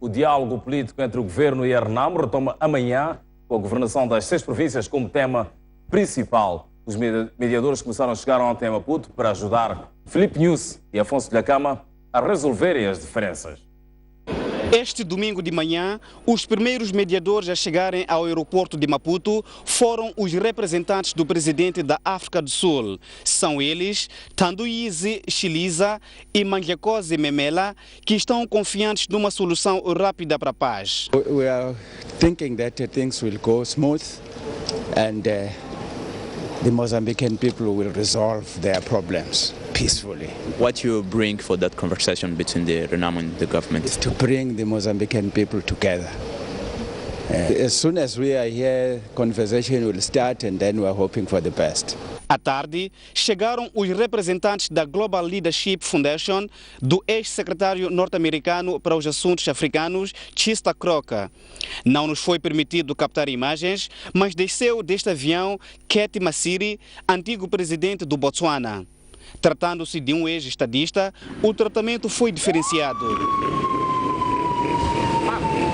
o diálogo político entre o governo e a Renamo retoma amanhã, com a governação das 6 províncias como tema principal. Os mediadores começaram a chegar ontem a Maputo para ajudar Filipe Nyusi e Afonso Dhlakama a resolverem as diferenças. Este domingo de manhã, os primeiros mediadores a chegarem ao aeroporto de Maputo foram os representantes do presidente da África do Sul. São eles, Tanduyizi Chiliza e Mangiakoze Memela, que estão confiantes numa solução rápida para a paz. We are thinking that things will go smooth and the Mozambican people will resolve their problems peacefully. What you bring for that conversation between the Renamo and the government? Is to bring the Mozambican people together. As soon as we are here, conversation will start and then we are hoping for the best. À tarde, chegaram os representantes da Global Leadership Foundation, do ex-secretário norte-americano para os assuntos africanos, Chista Croca. Não nos foi permitido captar imagens, mas desceu deste avião Keti Masiri, antigo presidente do Botsuana. Tratando-se de um ex-estadista, o tratamento foi diferenciado.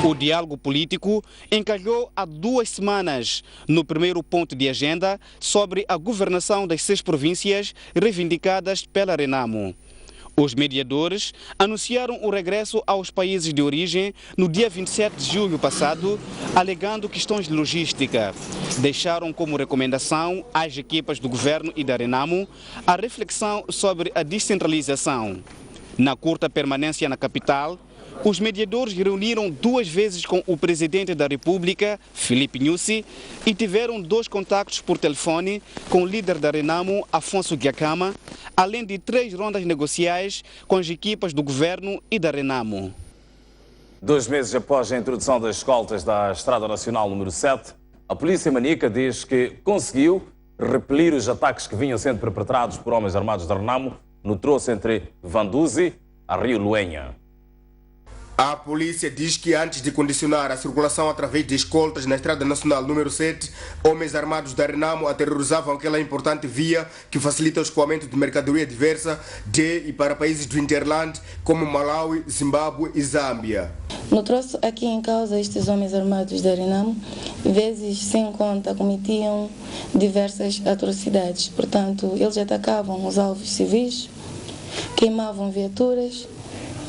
O diálogo político encalhou há 2 semanas no primeiro ponto de agenda sobre a governação das 6 províncias reivindicadas pela Renamo. Os mediadores anunciaram o regresso aos países de origem no dia 27 de julho passado, alegando questões de logística. Deixaram como recomendação às equipas do governo e da Renamo a reflexão sobre a descentralização. Na curta permanência na capital, os mediadores reuniram 2 vezes com o presidente da República, Filipe Nyusi, e tiveram 2 contactos por telefone com o líder da Renamo, Afonso Dhlakama, além de 3 rondas negociais com as equipas do governo e da Renamo. 2 meses após a introdução das escoltas da Estrada Nacional número 7, a polícia manica diz que conseguiu repelir os ataques que vinham sendo perpetrados por homens armados da Renamo no troço entre Vanduzi a Rio Luenha. A polícia diz que antes de condicionar a circulação através de escoltas na Estrada Nacional número 7, homens armados da Renamo aterrorizavam aquela importante via que facilita o escoamento de mercadoria diversa de e para países do Interland como Malawi, Zimbábue e Zâmbia. No troço aqui em causa, estes homens armados da Renamo, vezes sem conta, cometiam diversas atrocidades. Portanto, eles atacavam os alvos civis, queimavam viaturas,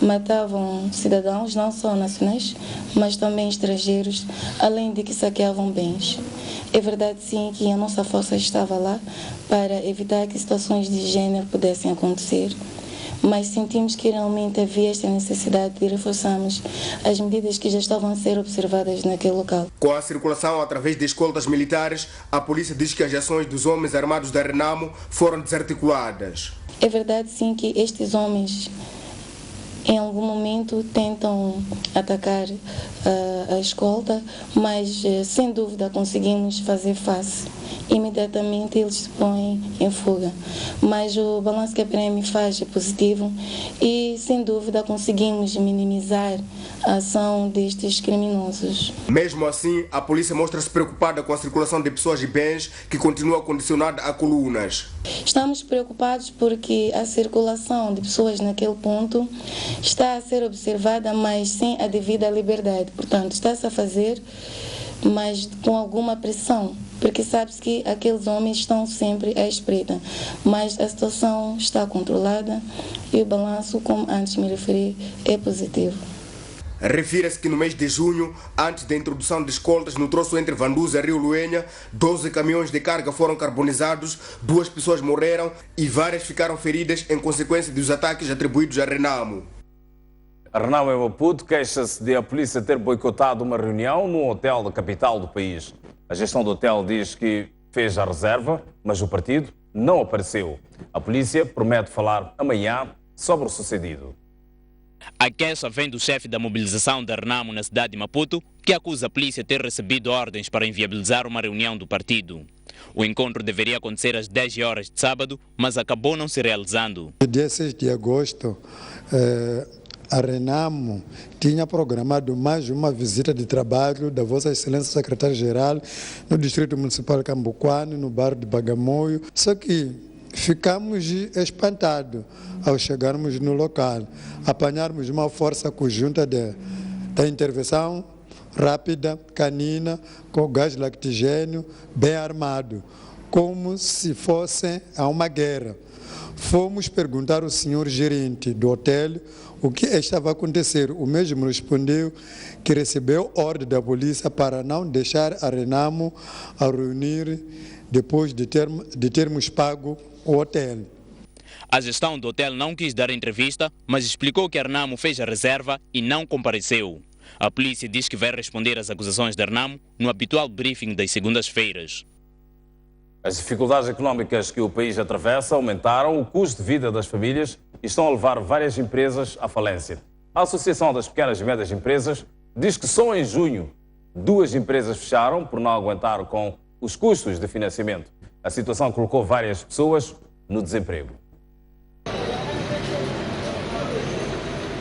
matavam cidadãos, não só nacionais, mas também estrangeiros, além de que saqueavam bens. É verdade, sim, que a nossa força estava lá para evitar que situações de gênero pudessem acontecer, mas sentimos que realmente havia esta necessidade de reforçarmos as medidas que já estavam a ser observadas naquele local. Com a circulação através de escoltas militares, a polícia diz que as ações dos homens armados da Renamo foram desarticuladas. É verdade, sim, que estes homens em algum momento tentam atacar a escolta, mas sem dúvida conseguimos fazer face. Imediatamente eles se põem em fuga. Mas o balanço que a PM faz é positivo e sem dúvida conseguimos minimizar a ação destes criminosos. Mesmo assim, a polícia mostra-se preocupada com a circulação de pessoas e bens que continua condicionada a colunas. Estamos preocupados porque a circulação de pessoas naquele ponto está a ser observada, mas sem a devida liberdade. Portanto, está-se a fazer, mas com alguma pressão, porque sabe-se que aqueles homens estão sempre à espreita. Mas a situação está controlada e o balanço, como antes me referi, é positivo. Refira-se que no mês de junho, antes da introdução de escoltas no troço entre Vanduzi e Rio Luenha, 12 caminhões de carga foram carbonizados, 2 pessoas morreram e várias ficaram feridas em consequência dos ataques atribuídos a Renamo. A Renamo em Maputo queixa-se de a polícia ter boicotado uma reunião num hotel da capital do país. A gestão do hotel diz que fez a reserva, mas o partido não apareceu. A polícia promete falar amanhã sobre o sucedido. A queixa vem do chefe da mobilização da Renamo na cidade de Maputo, que acusa a polícia de ter recebido ordens para inviabilizar uma reunião do partido. O encontro deveria acontecer às 10 horas de sábado, mas acabou não se realizando. No dia 6 de agosto, a Renamo tinha programado mais uma visita de trabalho da Vossa Excelência Secretária-Geral no Distrito Municipal de Cambuquane, no bairro de Bagamoio. Só que ficamos espantados ao chegarmos no local, apanharmos uma força conjunta de da intervenção rápida, canina, com gás lactigênio, bem armado, como se fosse a uma guerra. Fomos perguntar ao senhor gerente do hotel o que estava a acontecer. O mesmo respondeu que recebeu ordem da polícia para não deixar a Renamo a reunir depois de termos pago o hotel. A gestão do hotel não quis dar entrevista, mas explicou que a Renamo fez a reserva e não compareceu. A polícia diz que vai responder às acusações da Renamo no habitual briefing das segundas-feiras. As dificuldades económicas que o país atravessa aumentaram o custo de vida das famílias e estão a levar várias empresas à falência. A Associação das Pequenas e Médias Empresas diz que só em junho 2 empresas fecharam por não aguentar com os custos de financiamento. A situação colocou várias pessoas no desemprego.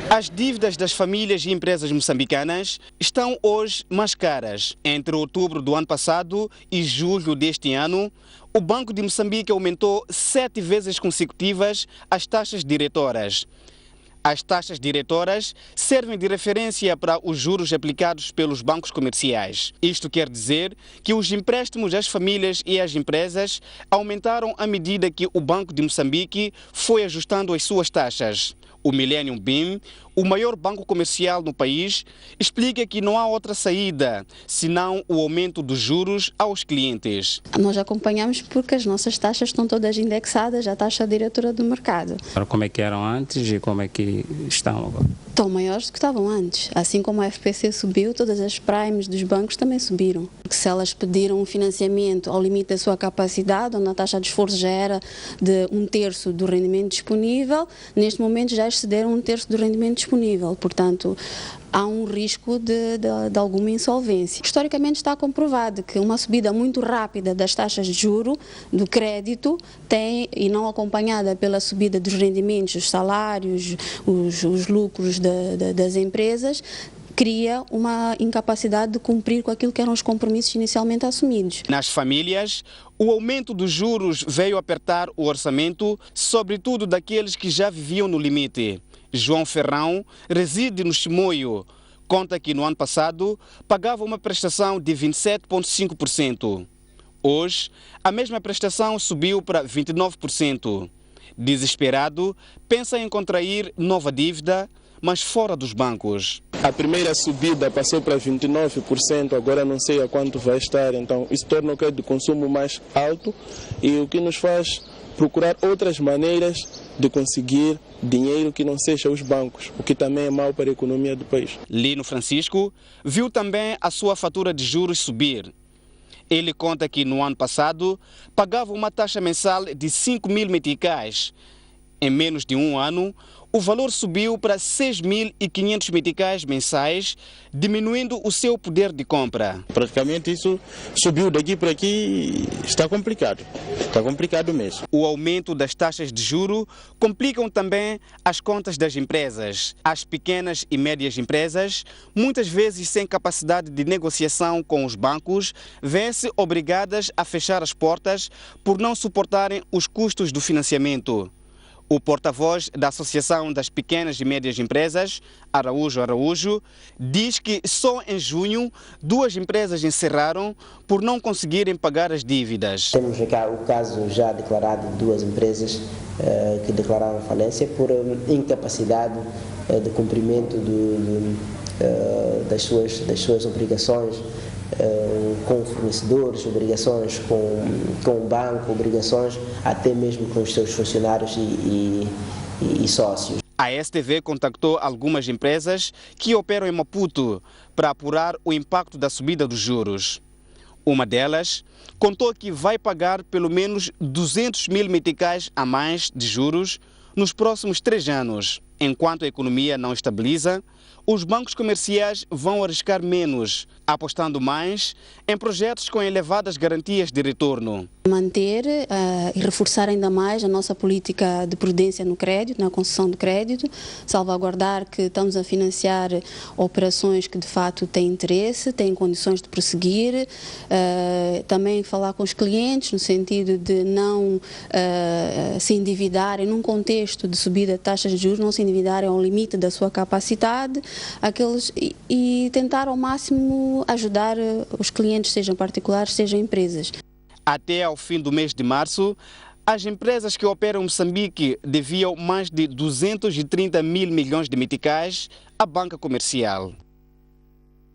As dívidas das famílias e empresas moçambicanas estão hoje mais caras. Entre outubro do ano passado e julho deste ano, o Banco de Moçambique aumentou 7 vezes consecutivas as taxas diretoras. As taxas diretoras servem de referência para os juros aplicados pelos bancos comerciais. Isto quer dizer que os empréstimos às famílias e às empresas aumentaram à medida que o Banco de Moçambique foi ajustando as suas taxas. O Millennium Bim, o maior banco comercial no país, explica que não há outra saída senão o aumento dos juros aos clientes. Nós acompanhamos porque as nossas taxas estão todas indexadas à taxa diretora do mercado. Como é que eram antes e como é que estão agora? Estão maiores do que estavam antes. Assim como a FPC subiu, todas as primes dos bancos também subiram. Porque se elas pediram um financiamento ao limite da sua capacidade, onde a taxa de esforço já era de 1/3 do rendimento disponível, neste momento já excederam 1/3 do rendimento disponível. Portanto, há um risco de alguma insolvência. Historicamente está comprovado que uma subida muito rápida das taxas de juro do crédito tem, e não acompanhada pela subida dos rendimentos, os salários, os lucros das empresas, cria uma incapacidade de cumprir com aquilo que eram os compromissos inicialmente assumidos. Nas famílias, o aumento dos juros veio apertar o orçamento, sobretudo daqueles que já viviam no limite. João Ferrão reside no Chimoio. Conta que no ano passado pagava uma prestação de 27,5%. Hoje, a mesma prestação subiu para 29%. Desesperado, pensa em contrair nova dívida, mas fora dos bancos. A primeira subida passou para 29%, agora não sei a quanto vai estar, então isso torna o crédito de consumo mais alto e o que nos faz procurar outras maneiras de conseguir dinheiro que não seja os bancos, o que também é mau para a economia do país. Lino Francisco viu também a sua fatura de juros subir. Ele conta que no ano passado pagava uma taxa mensal de 5.000 meticais. Em menos de um ano, o valor subiu para 6.500 meticais mensais, diminuindo o seu poder de compra. Praticamente isso subiu daqui para aqui, está complicado mesmo. O aumento das taxas de juro complicam também as contas das empresas. As pequenas e médias empresas, muitas vezes sem capacidade de negociação com os bancos, vêem-se obrigadas a fechar as portas por não suportarem os custos do financiamento. O porta-voz da Associação das Pequenas e Médias Empresas, Araújo, diz que só em junho 2 empresas encerraram por não conseguirem pagar as dívidas. Temos o caso já declarado de 2 empresas que declararam falência por incapacidade de cumprimento das suas obrigações com fornecedores, obrigações com o banco, obrigações até mesmo com os seus funcionários e sócios. A STV contactou algumas empresas que operam em Maputo para apurar o impacto da subida dos juros. Uma delas contou que vai pagar pelo menos 200.000 meticais a mais de juros nos próximos 3 anos. Enquanto a economia não estabiliza, os bancos comerciais vão arriscar menos, apostando mais em projetos com elevadas garantias de retorno. Manter e reforçar ainda mais a nossa política de prudência no crédito, na concessão de crédito, salvaguardar que estamos a financiar operações que de fato têm interesse, têm condições de prosseguir, também falar com os clientes no sentido de não se endividarem num contexto de subida de taxas de juros, não se endividarem ao limite da sua capacidade e tentar ao máximo ajudar os clientes, sejam particulares, sejam empresas. Até ao fim do mês de março, as empresas que operam em Moçambique deviam mais de 230 mil milhões de meticais à banca comercial.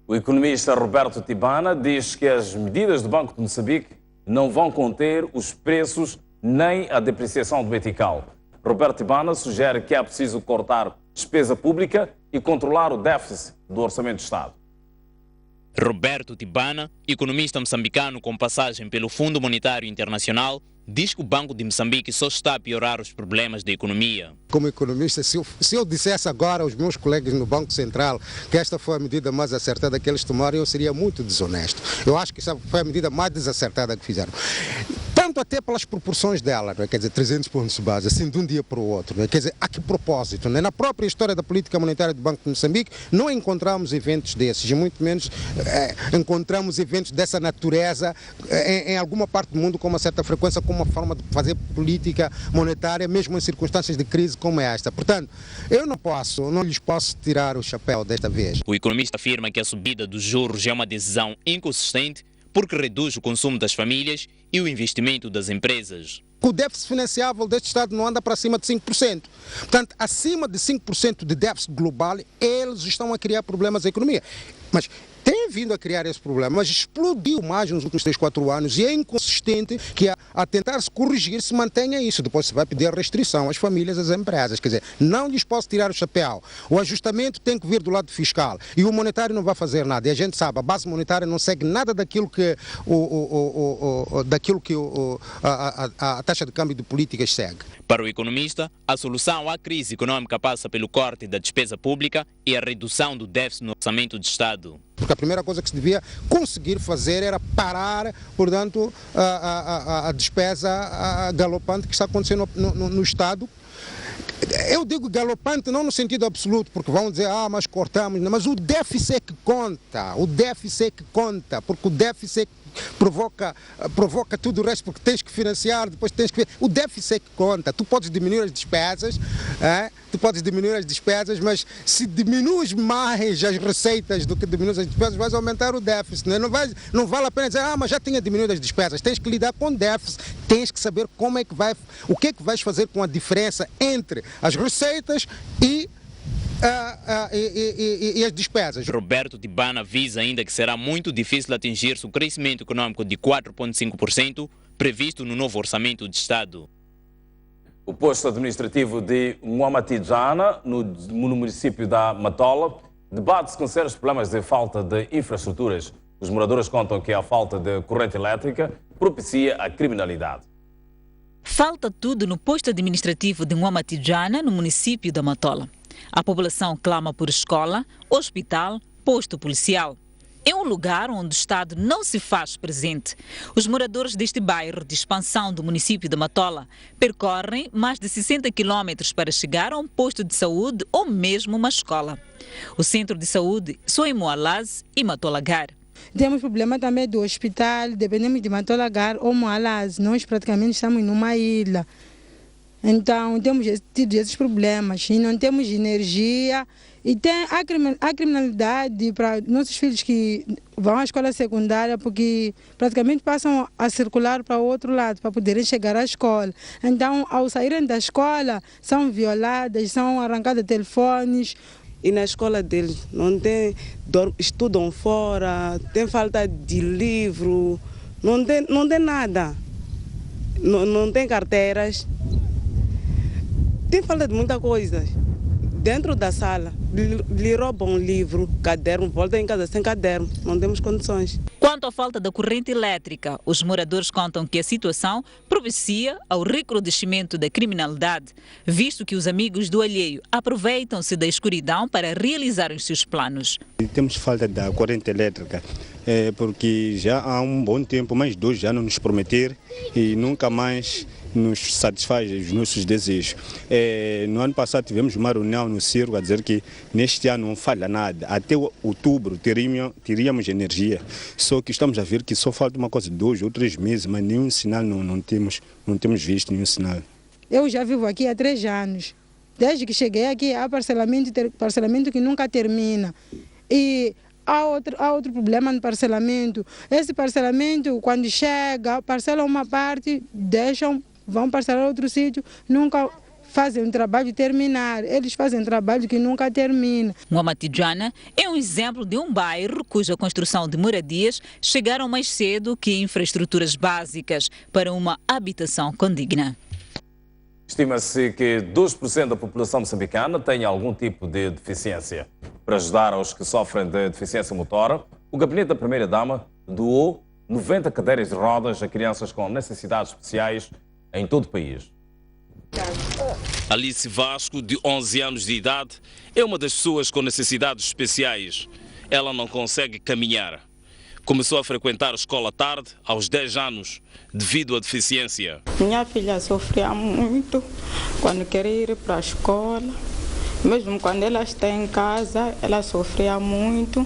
O economista Roberto Tibana diz que as medidas do Banco de Moçambique não vão conter os preços nem a depreciação do metical. Roberto Tibana sugere que é preciso cortar despesa pública e controlar o déficit do Orçamento do Estado. Roberto Tibana, economista moçambicano com passagem pelo Fundo Monetário Internacional, diz que o Banco de Moçambique só está a piorar os problemas da economia. Como economista, se eu dissesse agora aos meus colegas no Banco Central que esta foi a medida mais acertada que eles tomaram, eu seria muito desonesto. Eu acho que essa foi a medida mais desacertada que fizeram. Tanto até pelas proporções dela, não é? Quer dizer, 300 pontos base, assim de um dia para o outro. Não é? Quer dizer, a que propósito? Não é? Na própria história da política monetária do Banco de Moçambique, não encontramos eventos desses, e muito menos encontramos eventos dessa natureza em alguma parte do mundo com uma certa frequência, como uma forma de fazer política monetária, mesmo em circunstâncias de crise como esta. Portanto, eu não lhes posso tirar o chapéu desta vez. O economista afirma que a subida dos juros é uma decisão inconsistente porque reduz o consumo das famílias e o investimento das empresas. O déficit financiável deste Estado não anda para cima de 5%. Portanto, acima de 5% de déficit global, eles estão a criar problemas à economia. Mas tem vindo a criar esse problema, mas explodiu mais nos últimos 3, 4 anos e é inconsistente que a tentar se corrigir se mantenha isso. Depois se vai pedir a restrição às famílias, às empresas. Quer dizer, não lhes posso tirar o chapéu. O ajustamento tem que vir do lado fiscal e o monetário não vai fazer nada. E a gente sabe, a base monetária não segue nada daquilo que a taxa de câmbio de políticas segue. Para o economista, a solução à crise econômica passa pelo corte da despesa pública e a redução do déficit no orçamento de Estado. Porque a primeira coisa que se devia conseguir fazer era parar, portanto, a despesa galopante que está acontecendo no Estado. Eu digo galopante não no sentido absoluto, porque vão dizer, mas cortamos, não, mas o déficit é que conta, porque o déficit é que provoca tudo o resto, porque tens que financiar, depois tens que... O déficit é que conta. Tu podes diminuir as despesas, mas se diminuis mais as receitas do que diminuis as despesas, vais aumentar o déficit. Não vale a pena dizer, mas já tinha diminuído as despesas. Tens que lidar com o déficit, tens que saber o que é que vais fazer com a diferença entre as receitas e as despesas. Roberto Tibana avisa ainda que será muito difícil atingir-se o crescimento econômico de 4,5% previsto no novo orçamento de Estado. O posto administrativo de Moamatijana, no município da Matola, debate-se com sérios problemas de falta de infraestruturas. Os moradores contam que a falta de corrente elétrica propicia a criminalidade. Falta tudo no posto administrativo de Moamatijana, no município da Matola. A população clama por escola, hospital, posto policial. É um lugar onde o Estado não se faz presente. Os moradores deste bairro de expansão do município de Matola percorrem mais de 60 quilômetros para chegar a um posto de saúde ou mesmo uma escola. O centro de saúde só em Moalaz e Matolagar. Temos problema também do hospital, dependemos de Matolagar ou Moalaz. Nós praticamente estamos numa ilha. Então, temos tido esses problemas e não temos energia e tem a criminalidade para nossos filhos que vão à escola secundária porque praticamente passam a circular para o outro lado para poderem chegar à escola. Então, ao saírem da escola, são violadas, são arrancados telefones. E na escola deles não tem, estudam fora, tem falta de livro, não tem nada, não tem carteiras. Tem falta de muita coisa. Dentro da sala, lhe roubam um livro, caderno, volta em casa sem caderno, não temos condições. Quanto à falta da corrente elétrica, os moradores contam que a situação propicia ao recrudescimento da criminalidade, visto que os amigos do alheio aproveitam-se da escuridão para realizar os seus planos. Temos falta da corrente elétrica, porque já há um bom tempo, mais 2 anos nos prometer e nunca mais nos satisfaz os nossos desejos. No ano passado tivemos uma reunião no Circo a dizer que neste ano não falha nada. Até outubro teríamos energia. Só que estamos a ver que só falta uma coisa, 2 ou 3 meses, mas nenhum sinal não temos visto, nenhum sinal. Eu já vivo aqui há 3 anos. Desde que cheguei aqui, há parcelamento que nunca termina. E há outro problema no parcelamento. Esse parcelamento, quando chega, parcelam uma parte, vão parcelar outro sítio, nunca fazem um trabalho terminar. Eles fazem um trabalho que nunca termina. Ngoma Tidjana é um exemplo de um bairro cuja construção de moradias chegaram mais cedo que infraestruturas básicas para uma habitação condigna. Estima-se que 2% da população moçambicana tenha algum tipo de deficiência. Para ajudar aos que sofrem de deficiência motora, o gabinete da Primeira-Dama doou 90 cadeiras de rodas a crianças com necessidades especiais em todo o país. Alice Vasco, de 11 anos de idade, é uma das pessoas com necessidades especiais. Ela não consegue caminhar. Começou a frequentar a escola à tarde aos 10 anos, devido à deficiência. Minha filha sofria muito quando queria ir para a escola. Mesmo quando ela está em casa, ela sofria muito.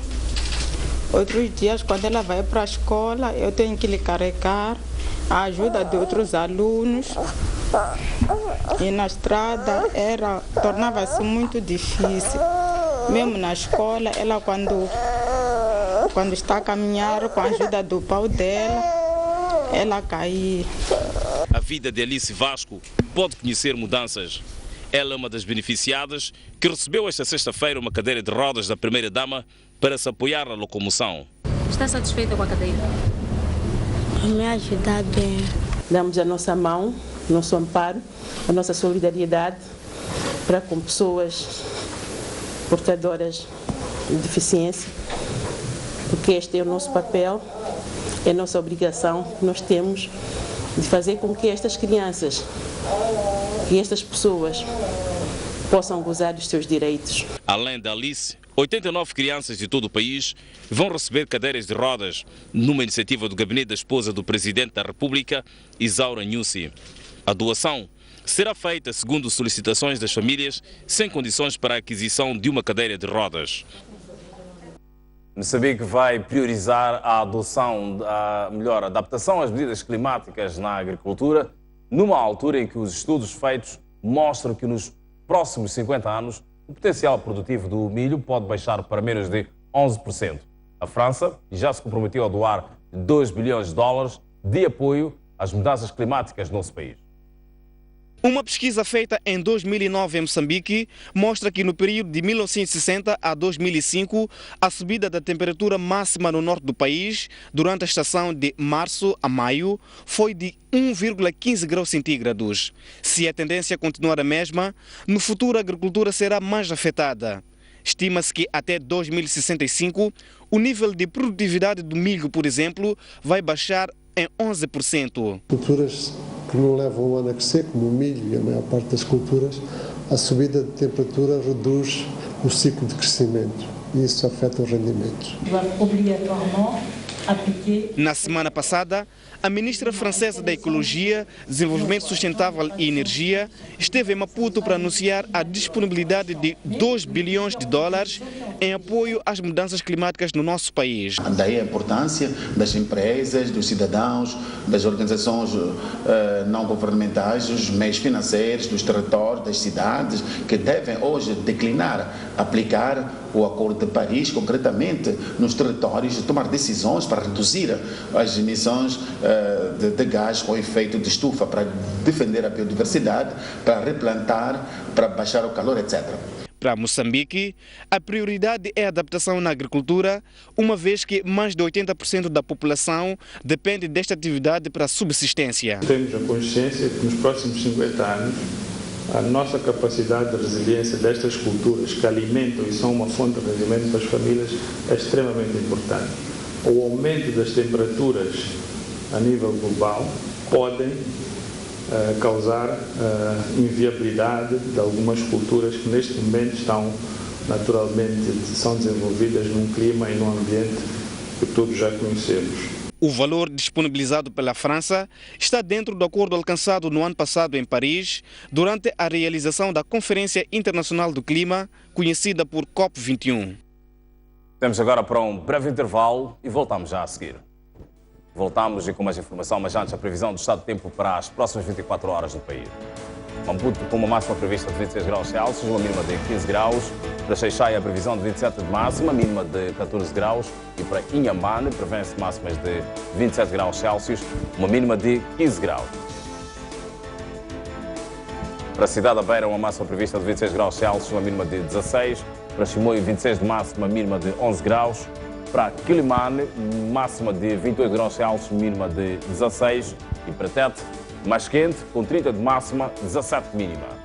Outros dias, quando ela vai para a escola, eu tenho que lhe carregar a ajuda de outros alunos. E na estrada tornava-se muito difícil. Mesmo na escola, ela quando está a caminhar com a ajuda do pau dela, ela cai. A vida de Alice Vasco pode conhecer mudanças. Ela é uma das beneficiadas que recebeu esta sexta-feira uma cadeira de rodas da Primeira-Dama para se apoiar na locomoção. Está satisfeita com a cadeira? Me ajudar bem. Damos a nossa mão, o nosso amparo, a nossa solidariedade para com pessoas portadoras de deficiência, porque este é o nosso papel, é a nossa obrigação que nós temos de fazer com que estas crianças, que estas pessoas possam gozar dos seus direitos. Além da Alice, 89 crianças de todo o país vão receber cadeiras de rodas numa iniciativa do gabinete da esposa do Presidente da República, Isaura Nussi. A doação será feita segundo solicitações das famílias sem condições para a aquisição de uma cadeira de rodas. Moçambique vai priorizar a adoção, a melhor adaptação às medidas climáticas na agricultura, numa altura em que os estudos feitos mostram que nos próximos 50 anos o potencial produtivo do milho pode baixar para menos de 11%. A França já se comprometeu a doar 2 bilhões de dólares de apoio às mudanças climáticas no nosso país. Uma pesquisa feita em 2009 em Moçambique mostra que no período de 1960 a 2005, a subida da temperatura máxima no norte do país, durante a estação de março a maio, foi de 1,15 graus centígrados. Se a tendência continuar a mesma, no futuro a agricultura será mais afetada. Estima-se que até 2065, o nível de produtividade do milho, por exemplo, vai baixar em 11%. Culturas que não levam o ano a crescer, como o milho e a maior parte das culturas, a subida de temperatura reduz o ciclo de crescimento e isso afeta os rendimentos. Na semana passada, a ministra francesa da Ecologia, Desenvolvimento Sustentável e Energia esteve em Maputo para anunciar a disponibilidade de 2 bilhões de dólares em apoio às mudanças climáticas no nosso país. Daí a importância das empresas, dos cidadãos, das organizações não governamentais, dos meios financeiros, dos territórios, das cidades, que devem hoje declinar, aplicar o Acordo de Paris, concretamente nos territórios, tomar decisões para reduzir as emissões de gás com efeito de estufa, para defender a biodiversidade, para replantar, para baixar o calor, etc. Para Moçambique, a prioridade é a adaptação na agricultura, uma vez que mais de 80% da população depende desta atividade para a subsistência. Temos a consciência que nos próximos 50 anos a nossa capacidade de resiliência destas culturas que alimentam e são uma fonte de rendimento para as famílias é extremamente importante. O aumento das temperaturas a nível global podem causar inviabilidade de algumas culturas que neste momento são desenvolvidas num clima e num ambiente que todos já conhecemos. O valor disponibilizado pela França está dentro do acordo alcançado no ano passado em Paris, durante a realização da Conferência Internacional do Clima, conhecida por COP21. Temos agora para um breve intervalo e voltamos já a seguir. Voltamos e com mais informação, mas antes a previsão do estado de tempo para as próximas 24 horas do país. Maputo com uma máxima prevista de 26 graus Celsius, uma mínima de 15 graus. Para Xai-Xai a previsão de 27 de máxima, mínima de 14 graus. E para Inhambane prevê-se máximas de 27 graus Celsius, uma mínima de 15 graus. Para a cidade da Beira, uma máxima prevista de 26 graus Celsius, uma mínima de 16. Para Chimoio, 26 de máxima, mínima de 11 graus. Para Quilimane, máxima de 28 graus Celsius, mínima de 16. E para Tete, mais quente, com 30 de máxima, 17 de mínima.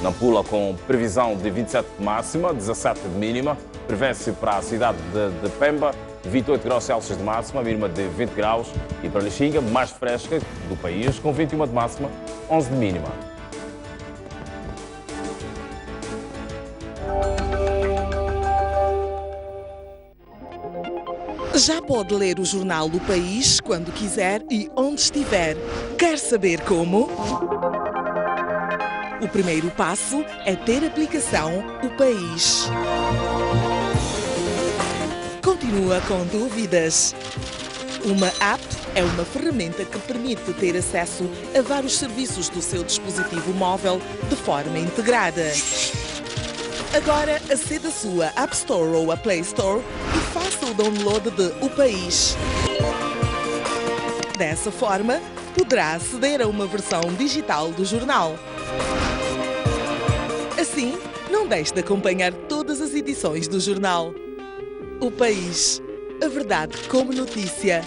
Nampula, com previsão de 27 de máxima, 17 de mínima. Prevê-se para a cidade de Pemba, 28 graus Celsius de máxima, mínima de 20 graus. E para Lixinga, mais fresca do país, com 21 de máxima, 11 de mínima. Já pode ler o Jornal do País quando quiser e onde estiver. Quer saber como? O primeiro passo é ter a aplicação O País. Continua com dúvidas? Uma app é uma ferramenta que permite ter acesso a vários serviços do seu dispositivo móvel de forma integrada. Agora aceda à sua App Store ou à Play Store e faça o download de O País. Dessa forma, poderá aceder a uma versão digital do jornal. Assim, não deixe de acompanhar todas as edições do jornal. O País. A verdade como notícia.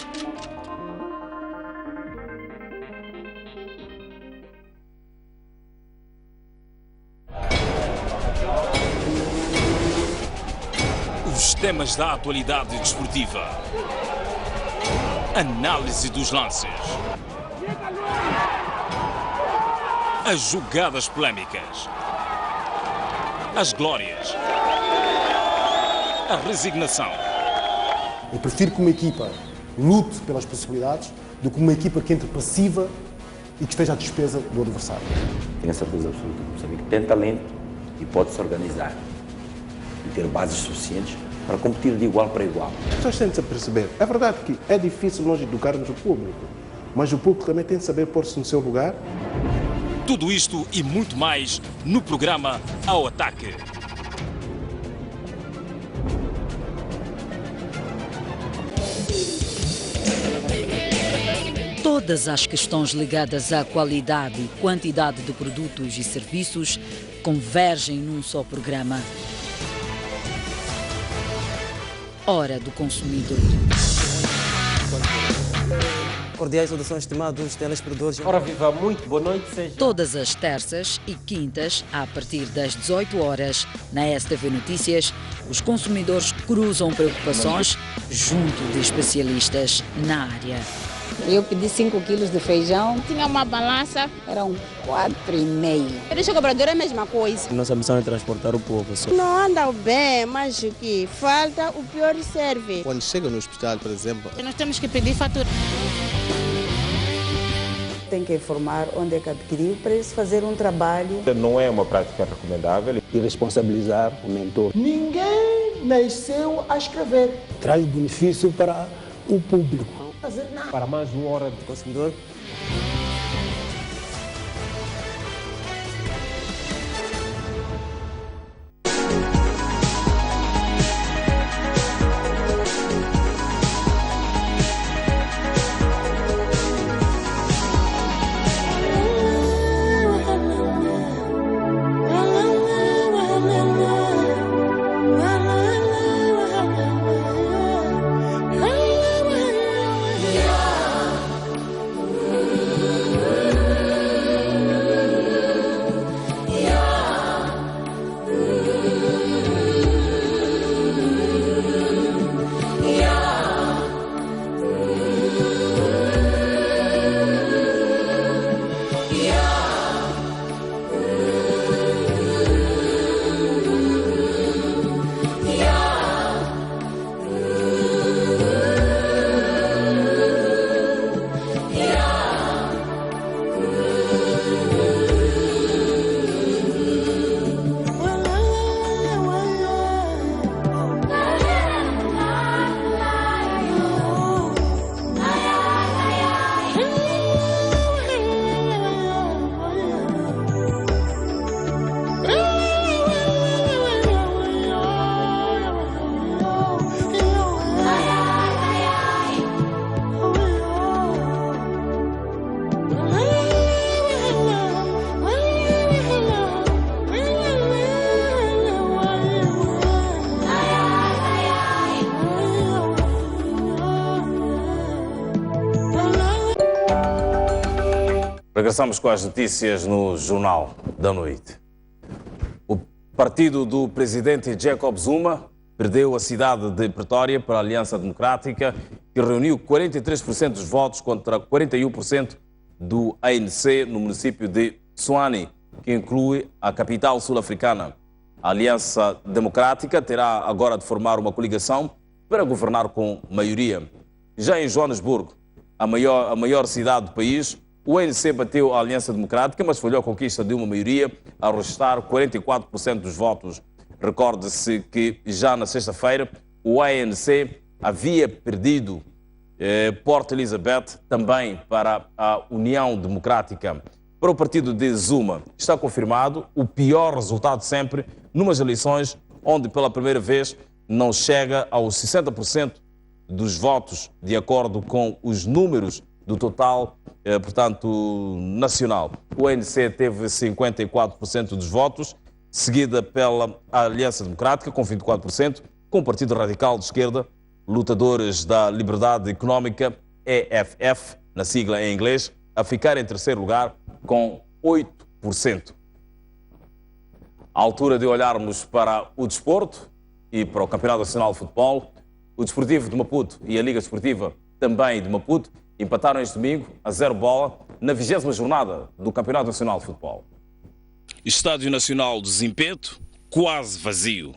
Os temas da atualidade desportiva. Análise dos lances. As jogadas polémicas. As glórias. A resignação. Eu prefiro que uma equipa lute pelas possibilidades do que uma equipa que entre passiva e que esteja à despesa do adversário. Tenho a certeza absoluta que Moçambique tem talento e pode se organizar e ter bases suficientes para competir de igual para igual. As pessoas têm de se perceber. É verdade que é difícil nós educarmos o público, mas o público também tem de saber pôr-se no seu lugar. Tudo isto e muito mais no programa Ao Ataque. Todas as questões ligadas à qualidade e quantidade de produtos e serviços convergem num só programa. Hora do Consumidor. Cordiais saudações, estimados telespectadores. Ora viva, muito boa noite. Todas as terças e quintas, a partir das 18 horas, na STV Notícias, os consumidores cruzam preocupações junto de especialistas na área. Eu pedi 5 quilos de feijão. Tinha uma balança. Eram 4,5. Deixa o cobrador é a mesma coisa. Nossa missão é transportar o povo. Não andam bem, mas o que falta, o pior serve. Quando chega no hospital, por exemplo... Nós temos que pedir fatura. Tem que informar onde é que adquiriu para eles fazer um trabalho. Não é uma prática recomendável. E responsabilizar o mentor. Ninguém nasceu a escrever. Traz benefício para o público. Para mais uma hora do consumidor. Regressamos com as notícias no Jornal da Noite. O partido do presidente Jacob Zuma perdeu a cidade de Pretória para a Aliança Democrática, que reuniu 43% dos votos contra 41% do ANC no município de Tshwane, que inclui a capital sul-africana. A Aliança Democrática terá agora de formar uma coligação para governar com maioria. Já em Joanesburgo, a maior cidade do país, o ANC bateu a Aliança Democrática, mas falhou a conquista de uma maioria ao restar 44% dos votos. Recorde-se que já na sexta-feira o ANC havia perdido Port Elizabeth também para a União Democrática. Para o partido de Zuma, está confirmado o pior resultado sempre numas eleições onde pela primeira vez não chega aos 60% dos votos, de acordo com os números do total, portanto, nacional. O ANC teve 54% dos votos, seguida pela Aliança Democrática, com 24%, com o Partido Radical de Esquerda, Lutadores da Liberdade Económica, EFF, na sigla em inglês, a ficar em terceiro lugar, com 8%. À altura de olharmos para o desporto e para o Campeonato Nacional de Futebol, o Desportivo de Maputo e a Liga Desportiva também de Maputo empataram este domingo a 0-0 na 20ª jornada do Campeonato Nacional de Futebol. Estádio Nacional de Zimpeto, quase vazio.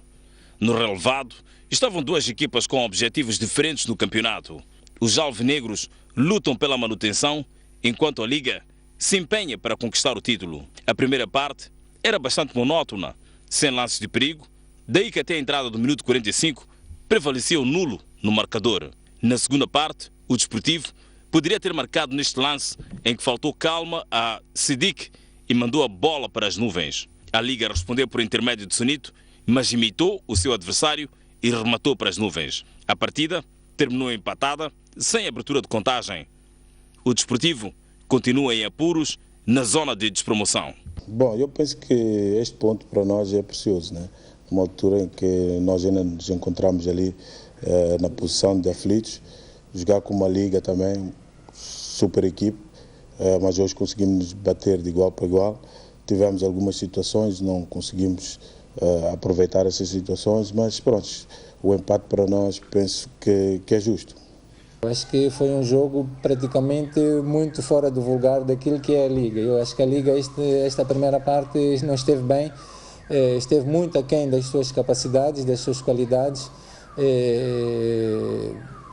No relevado, estavam duas equipas com objetivos diferentes no campeonato. Os alvinegros lutam pela manutenção, enquanto a Liga se empenha para conquistar o título. A primeira parte era bastante monótona, sem lances de perigo, daí que até a entrada do minuto 45 prevalecia o nulo no marcador. Na segunda parte, o Desportivo poderia ter marcado neste lance em que faltou calma a Sidik e mandou a bola para as nuvens. A Liga respondeu por intermédio de Sonito, mas imitou o seu adversário e rematou para as nuvens. A partida terminou empatada, sem abertura de contagem. O Desportivo continua em apuros na zona de despromoção. Bom, eu penso que este ponto para nós é precioso, né? Uma altura em que nós ainda nos encontramos ali na posição de aflitos, jogar com uma Liga também, super equipe, mas hoje conseguimos nos bater de igual para igual. Tivemos algumas situações, não conseguimos aproveitar essas situações, mas pronto, o empate para nós penso que é justo. Eu acho que foi um jogo praticamente muito fora do vulgar daquilo que é a Liga. Eu acho que a Liga, esta primeira parte, não esteve bem, esteve muito aquém das suas capacidades, das suas qualidades,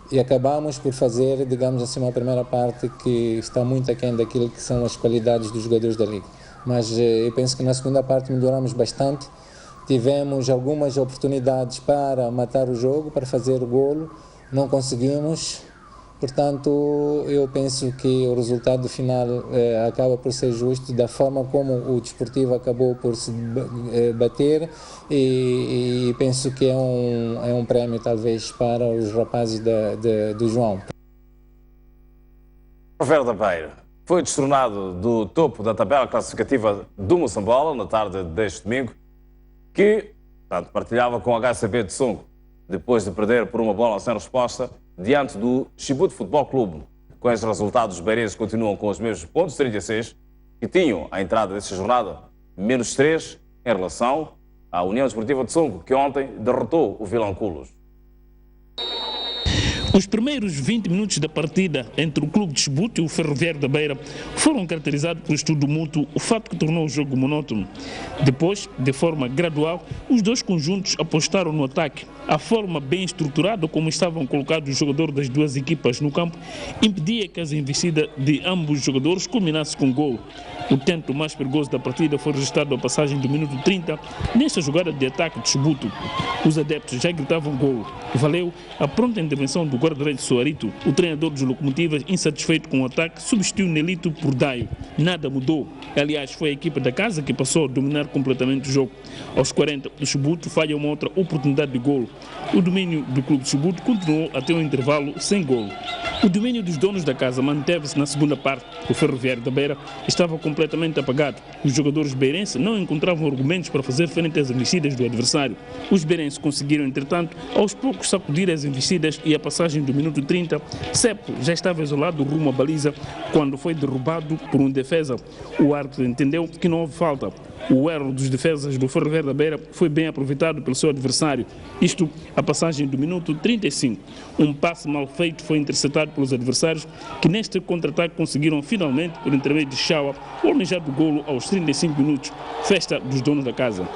e acabamos por fazer, digamos assim, uma primeira parte que está muito aquém daquilo que são as qualidades dos jogadores da Liga. Mas eu penso que na segunda parte melhoramos bastante, tivemos algumas oportunidades para matar o jogo, para fazer o golo, não conseguimos. Portanto, eu penso que o resultado final acaba por ser justo da forma como o Desportivo acabou por se bater e penso que é um prémio talvez para os rapazes do João. O Verde Beira foi destronado do topo da tabela classificativa do Moçambola na tarde deste domingo, que partilhava com o HCB de Songo, depois de perder por uma bola sem resposta diante do Chibute Futebol Clube. Com estes resultados, os beirenses continuam com os mesmos pontos, 36, que tinham à entrada desta jornada menos 3 em relação à União Desportiva de Songo, que ontem derrotou o Vilanculos. Os primeiros 20 minutos da partida entre o Clube de Chibute e o Ferroviário da Beira foram caracterizados por estudo mútuo, o fato que tornou o jogo monótono. Depois, de forma gradual, os dois conjuntos apostaram no ataque. A forma bem estruturada como estavam colocados os jogadores das duas equipas no campo impedia que as investidas de ambos os jogadores culminassem com gol. O tento mais perigoso da partida foi registrado à passagem do minuto 30 nesta jogada de ataque de Chibute. Os adeptos já gritavam gol. Valeu a pronta intervenção do guarda-redes Soarito. O treinador dos Locomotivas, insatisfeito com o ataque, substituiu Nelito por Daio. Nada mudou. Aliás, foi a equipa da casa que passou a dominar completamente o jogo. Aos 40, o Chibute falha uma outra oportunidade de golo. O domínio do clube de Chibute continuou até o intervalo sem golo. O domínio dos donos da casa manteve-se na segunda parte. O Ferroviário da Beira estava completamente apagado. Os jogadores beirenses não encontravam argumentos para fazer frente às investidas do adversário. Os beirenses conseguiram, entretanto, aos poucos sacudir as investidas e a passagem do minuto 30, Septo já estava isolado rumo à baliza quando foi derrubado por um defesa. O árbitro entendeu que não houve falta. O erro dos defesas do Ferroviário da Beira foi bem aproveitado pelo seu adversário. Isto, a passagem do minuto 35. Um passe mal feito foi interceptado pelos adversários, que neste contra-ataque conseguiram finalmente, por intermédio de Shawa, o almejado golo aos 35 minutos. Festa dos donos da casa.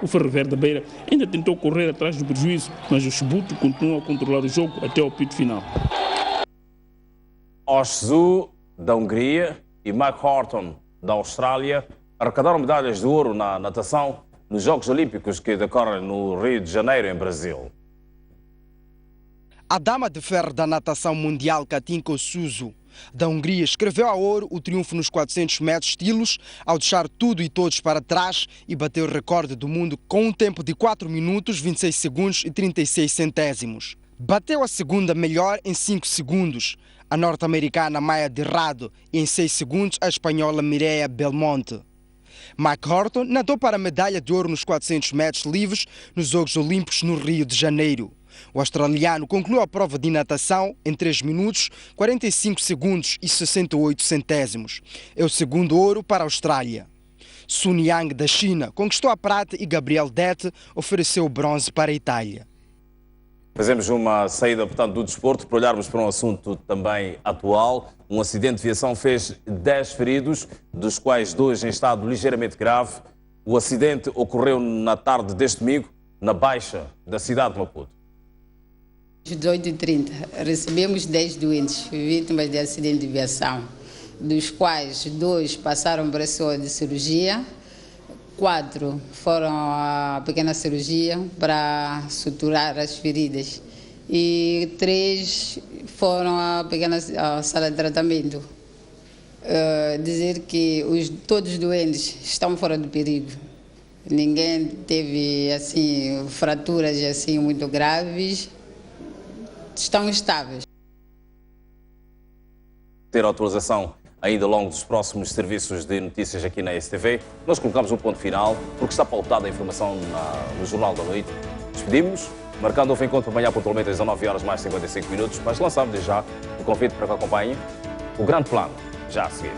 O Ferroviário da Beira ainda tentou correr atrás do prejuízo, mas o Chibouto continuou a controlar o jogo até ao apito final. Oshzu, da Hungria, e Mark Horton, da Austrália, arrecadaram medalhas de ouro na natação nos Jogos Olímpicos que decorrem no Rio de Janeiro, em Brasil. A dama de ferro da natação mundial, Katinka Osuzu, da Hungria, escreveu a ouro o triunfo nos 400 metros estilos ao deixar tudo e todos para trás e bateu o recorde do mundo com um tempo de 4 minutos, 26 segundos e 36 centésimos. Bateu a segunda melhor em 5 segundos, a norte-americana Maya Dirrado, e em 6 segundos a espanhola Mireia Belmonte. Mike Horton nadou para a medalha de ouro nos 400 metros livres nos Jogos Olímpicos no Rio de Janeiro. O australiano concluiu a prova de natação em 3 minutos, 45 segundos e 68 centésimos. É o segundo ouro para a Austrália. Sun Yang, da China, conquistou a prata e Gabriel Dete ofereceu o bronze para a Itália. Fazemos uma saída, portanto, do desporto para olharmos para um assunto também atual. Um acidente de viação fez 10 feridos, dos quais 2 em estado ligeiramente grave. O acidente ocorreu na tarde deste domingo, na Baixa da cidade de Maputo. Às 18h30, recebemos 10 doentes vítimas de acidente de viação, dos quais 2 passaram para a sala de cirurgia, 4 foram à pequena cirurgia para suturar as feridas e 3 foram à pequena sala de tratamento. Dizer que todos os doentes estão fora do perigo. Ninguém teve assim fraturas assim muito graves. Estão estáveis. Ter autorização ainda ao longo dos próximos serviços de notícias aqui na STV. Nós colocamos um ponto final, porque está pautada a informação no Jornal da Noite. Despedimos, marcando um encontro amanhã pontualmente às 19h mais 55 minutos, mas lançamos já o convite para que acompanhem o grande plano, já a seguir.